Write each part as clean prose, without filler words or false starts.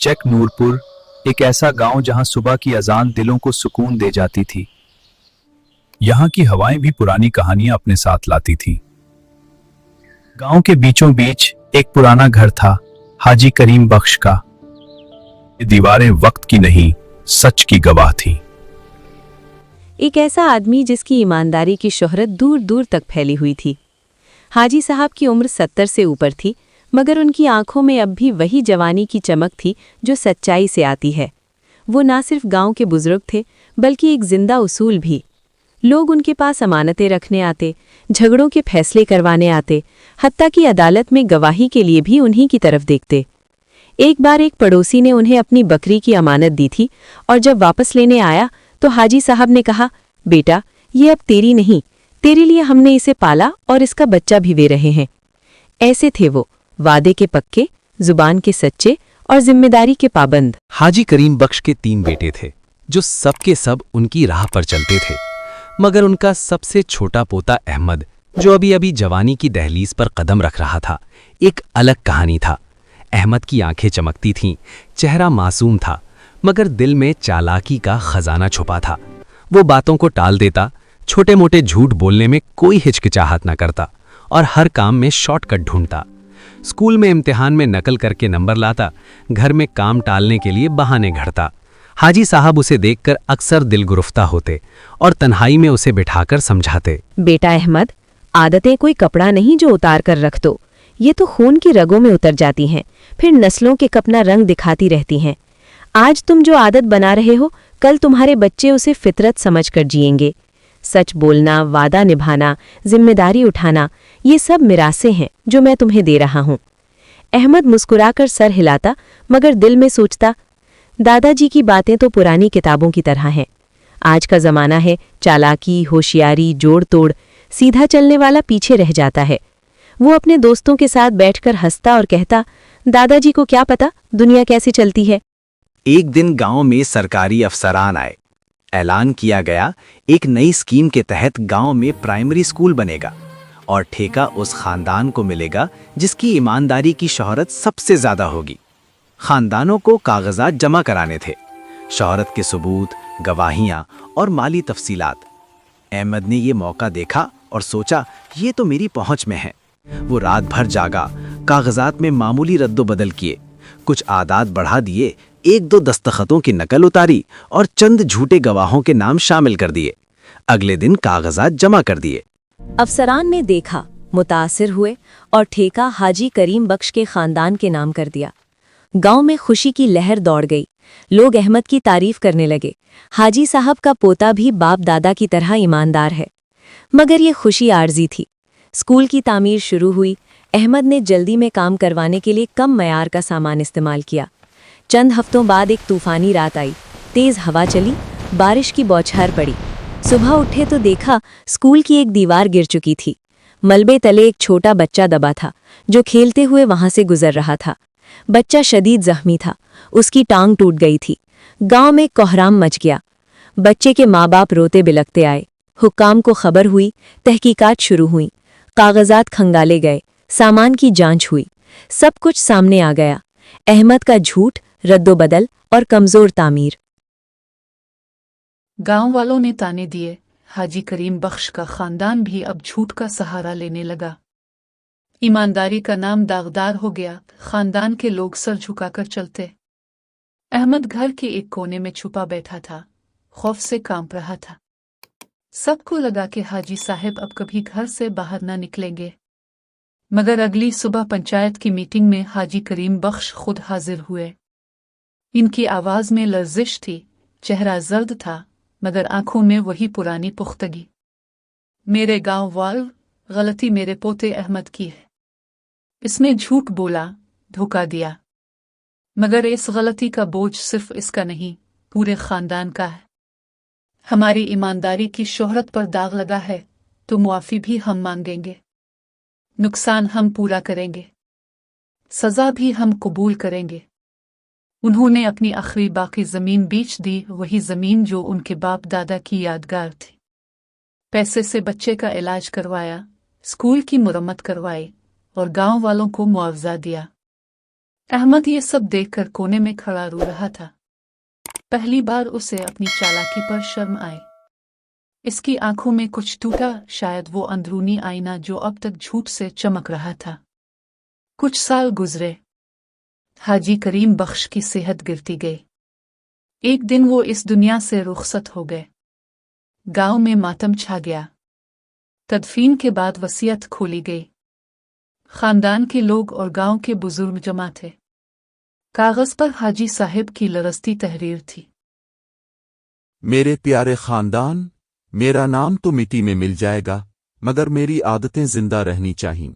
Check Nurpur, एक ऐसा गांव जहां सुबह की अजान दिलों को सुकून दे जाती थी। यहाँ की हवाएं भी पुरानी कहानियां अपने साथ लाती थीं। गांव के बीचों बीच एक पुराना घर था, हाजी करीम बख्श का। ये दीवारें वक्त की नहीं, सच की गवाह थीं। एक ऐसा आदमी जिसकी ईमानदारी की शोहरत दूर दूर तक फैली हुई थी। हाजी साहब की उम्र 70 से ऊपर थी, मगर उनकी आंखों में अब भी वही जवानी की चमक थी जो सच्चाई से आती है। वो ना सिर्फ गांव के बुजुर्ग थे, बल्कि एक जिंदा उसूल भी। लोग उनके पास अमानतें रखने आते, झगड़ों के फैसले करवाने आते, हत्ता कि अदालत में गवाही के लिए भी उन्हीं की तरफ देखते। एक बार एक पड़ोसी ने उन्हें अपनी बकरी की अमानत दी थी, और जब वापस लेने आया तो हाजी साहब ने कहा, बेटा, ये अब तेरी नहीं, तेरे लिए हमने इसे पाला और इसका बच्चा भी दे रहे हैं। ऐसे थे वो, वादे के पक्के, जुबान के सच्चे और जिम्मेदारी के पाबंद। हाजी करीम बख्श के 3 बेटे थे, जो सबके सब उनकी राह पर चलते थे, मगर उनका सबसे छोटा पोता अहमद, जो अभी अभी जवानी की दहलीज पर कदम रख रहा था, एक अलग कहानी था। अहमद की आंखें चमकती थीं, चेहरा मासूम था, मगर दिल में चालाकी का खजाना छुपा था। वो बातों को टाल देता, छोटे मोटे झूठ बोलने में कोई हिचकिचाहट न करता और हर काम में शॉर्टकट ढूंढता। स्कूल में इम्तिहान में नकल करके नंबर लाता, घर में काम टालने के लिए बहाने घड़ता। हाजी साहब उसे देखकर अक्सर दिलगुफ्ता होते और तन्हाई में उसे बिठाकर समझाते, बेटा अहमद, आदतें कोई कपड़ा नहीं जो उतार कर रख दो, ये तो खून की रगों में उतर जाती हैं, फिर नस्लों के अपना रंग दिखाती रहती हैं। आज तुम जो आदत बना रहे हो, कल तुम्हारे बच्चे उसे फितरत समझकर जिएंगे। सच बोलना, वादा निभाना, जिम्मेदारी उठाना, ये सब मिरासें हैं जो मैं तुम्हें दे रहा हूँ। अहमद मुस्कुराकर सर हिलाता, मगर दिल में सोचता, दादाजी की बातें तो पुरानी किताबों की तरह हैं। आज का जमाना है चालाकी, होशियारी, जोड़ तोड़, सीधा चलने वाला पीछे रह जाता है। वो अपने दोस्तों के साथ बैठकर हंसता और कहता, दादाजी को क्या पता दुनिया कैसे चलती है। एक दिन गांव में सरकारी अफसरान आए। ऐलान किया गया, एक नई स्कीम के तहत गांव में प्राइमरी स्कूल बनेगा और ठेका उस खानदान को मिलेगा जिसकी ईमानदारी की शोहरत सबसे ज्यादा होगी। खानदानों को कागजात जमा कराने थे, शोहरत के सबूत, गवाहियां और माली तफसीलात। अहमद ने ये मौका देखा और सोचा, ये तो मेरी पहुंच में है। वो रात भर जागा, कागजात में मामूली रद्दोबदल किए, कुछ आदात बढ़ा दिए, 1-2 दस्तखतों की नकल उतारी और चंद झूठे गवाहों के नाम शामिल कर दिए। अगले दिन कागजात जमा कर दिए। अफसरान ने देखा, मुतासिर हुए और ठेका हाजी करीम बख्श के खानदान के नाम कर दिया। गांव में खुशी की लहर दौड़ गई। लोग अहमद की तारीफ करने लगे। हाजी साहब का पोता भी बाप दादा की तरह ईमानदार है। मगर ये खुशी आर्जी थी। स्कूल की तामीर शुरू हुई। अहमद ने जल्दी में काम करवाने के लिए कम मयार का सामान इस्तेमाल किया। चंद हफ्तों बाद एक तूफानी रात आई। तेज हवा चली, बारिश की बौछार पड़ी। सुबह उठे तो देखा स्कूल की एक दीवार गिर चुकी थी। मलबे तले एक छोटा बच्चा दबा था, जो खेलते हुए वहां से गुजर रहा था। बच्चा शदीद जख्मी था, उसकी टांग टूट गई थी। गांव में कोहराम मच गया। बच्चे के माँ बाप रोते बिलखते आए। हुक्काम को खबर हुई, तहकीकात शुरू हुई, कागजात खंगाले गए, सामान की जांच हुई। सब कुछ सामने आ गया। अहमद का झूठ, रद्दोबदल और कमजोर तामीर। गांव वालों ने ताने दिए। हाजी करीम बख्श का खानदान भी अब झूठ का सहारा लेने लगा। ईमानदारी का नाम दागदार हो गया। खानदान के लोग सर झुकाकर चलते। अहमद घर के एक कोने में छुपा बैठा था, खौफ से कांप रहा था। सबको लगा कि हाजी साहब अब कभी घर से बाहर न निकलेंगे। मगर अगली सुबह पंचायत की मीटिंग में हाजी करीम बख्श खुद हाजिर हुए। इनकी आवाज में लर्जिश थी, चेहरा जर्द था, मगर आंखों में वही पुरानी पुख्तगी। मेरे गांव वाल, गलती मेरे पोते अहमद की है। इसने झूठ बोला, धोखा दिया, मगर इस गलती का बोझ सिर्फ इसका नहीं, पूरे खानदान का है। हमारी ईमानदारी की शोहरत पर दाग लगा है, तो मुआफी भी हम मांगेंगे। नुकसान हम पूरा करेंगे, सजा भी हम कबूल करेंगे। उन्होंने अपनी आखिरी बाकी जमीन बेच दी, वही जमीन जो उनके बाप दादा की यादगार थी। पैसे से बच्चे का इलाज करवाया, स्कूल की मुरम्मत करवाई और गांव वालों को मुआवजा दिया। अहमद ये सब देखकर कोने में खड़ा रो रहा था। पहली बार उसे अपनी चालाकी पर शर्म आई। इसकी आंखों में कुछ टूटा, शायद वो अंदरूनी आईना जो अब तक झूठ से चमक रहा था। कुछ साल गुजरे। हाजी करीम बख्श की सेहत गिरती गई। एक दिन वो इस दुनिया से रुखसत हो गए। गांव में मातम छा गया। तदफीन के बाद वसीयत खोली गई। खानदान के लोग और गांव के बुजुर्ग जमा थे। कागज पर हाजी साहिब की लरसती तहरीर थी। मेरे प्यारे खानदान, मेरा नाम तो मिट्टी में मिल जाएगा, मगर मेरी आदतें जिंदा रहनी चाहिए।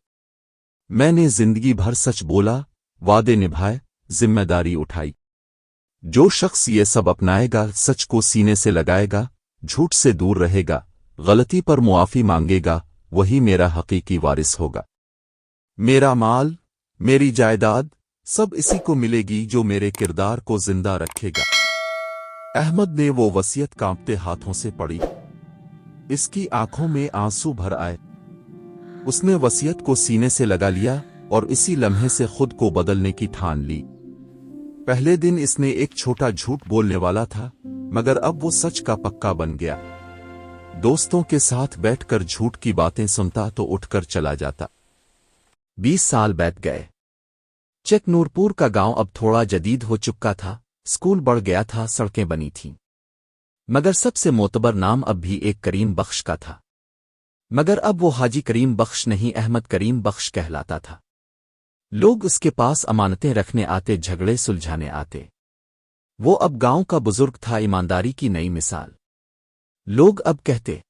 मैंने जिंदगी भर सच बोला, वादे निभाए, जिम्मेदारी उठाई। जो शख्स ये सब अपनाएगा, सच को सीने से लगाएगा, झूठ से दूर रहेगा, गलती पर मुआफी मांगेगा, वही मेरा हकीकी वारिस होगा। मेरा माल, मेरी जायदाद सब इसी को मिलेगी जो मेरे किरदार को जिंदा रखेगा। अहमद ने वो वसीयत कांपते हाथों से पढ़ी। इसकी आंखों में आंसू भर आए। उसने वसीयत को सीने से लगा लिया और इसी लम्हे से खुद को बदलने की ठान ली। पहले दिन इसने एक छोटा झूठ बोलने वाला था, मगर अब वो सच का पक्का बन गया। दोस्तों के साथ बैठकर झूठ की बातें सुनता तो उठकर चला जाता। 20 साल बीत गए। चक नूरपुर का गांव अब थोड़ा जदीद हो चुका था। स्कूल बढ़ गया था, सड़कें बनी थीं। मगर सबसे मोतबर नाम अब भी एक करीम बख्श का था। मगर अब वो हाजी करीम बख्श नहीं, अहमद करीम बख्श कहलाता था। लोग उसके पास अमानतें रखने आते, झगड़े सुलझाने आते। वो अब गांव का बुजुर्ग था, ईमानदारी की नई मिसाल। लोग अब कहते,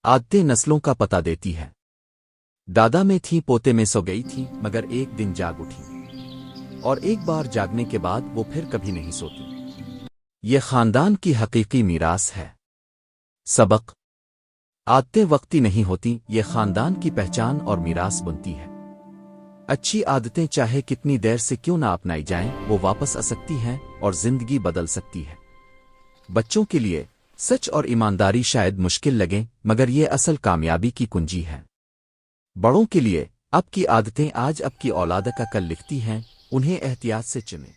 आदतें नस्लों का पता देती है। दादा में थी, पोते में सो गई थी, मगर एक दिन जाग उठी, और एक बार जागने के बाद वो फिर कभी नहीं सोती। ये खानदान की हकीकी मीरास है। सबक: आदतें वक्ती नहीं होती, ये खानदान की पहचान और मीरास बुनती है। अच्छी आदतें चाहे कितनी देर से क्यों ना अपनाई जाएं, वो वापस आ सकती हैं और जिंदगी बदल सकती है। बच्चों के लिए सच और ईमानदारी शायद मुश्किल लगे, मगर ये असल कामयाबी की कुंजी है। बड़ों के लिए अब की आदतें आज अब की औलाद का कल लिखती हैं, उन्हें एहतियात से चुनें।